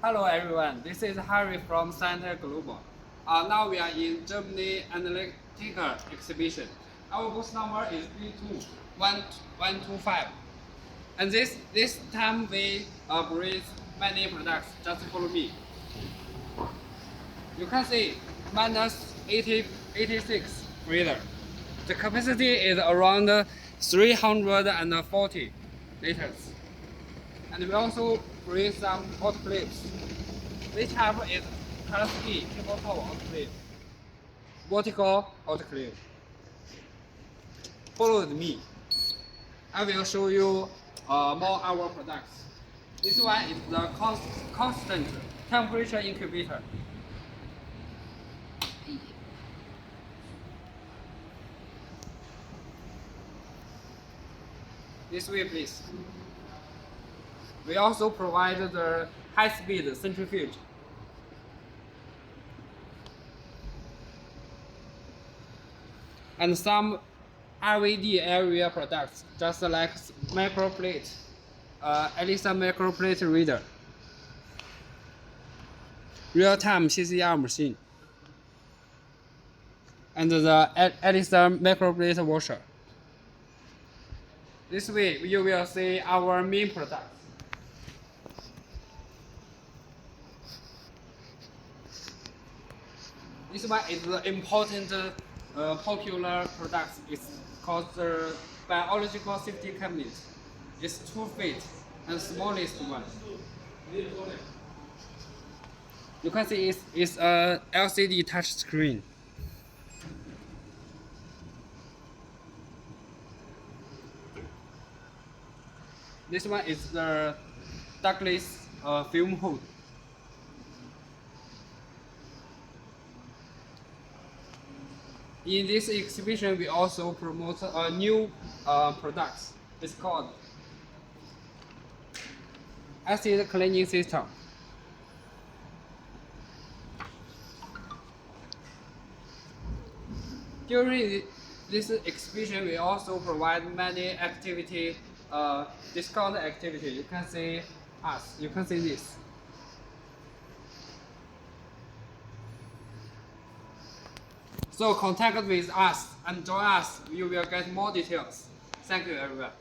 Hello everyone, this is Harry from Scitek Global. Now we are in Germany Analytical Exhibition. Our booth number is B21125. And this time we bring many products. Just follow me. You can see minus 86 freezer. The capacity is around 340 liters. And we also bring some autoclaves. This type is Class B pivotal autoclave, vertical autoclave. Follow with me. I will show you more our products. This one is the constant temperature incubator. This way, please. We also provide the high-speed centrifuge. And some LED area products, just like microplate, ELISA microplate reader, real-time CCR machine, and the ELISA microplate washer. This way, you will see our main products. This one is the important popular product. It's called the biological safety cabinet. It's 2 feet and smallest one. You can see it's a LCD touch screen. This one is the Douglas fume hood. In this exhibition, we also promote a new product. It's called acid cleaning system. During this exhibition, we also provide many activity, discount activity. You can see us. You can see this. So contact with us and join us. You will get more details. Thank you, everyone.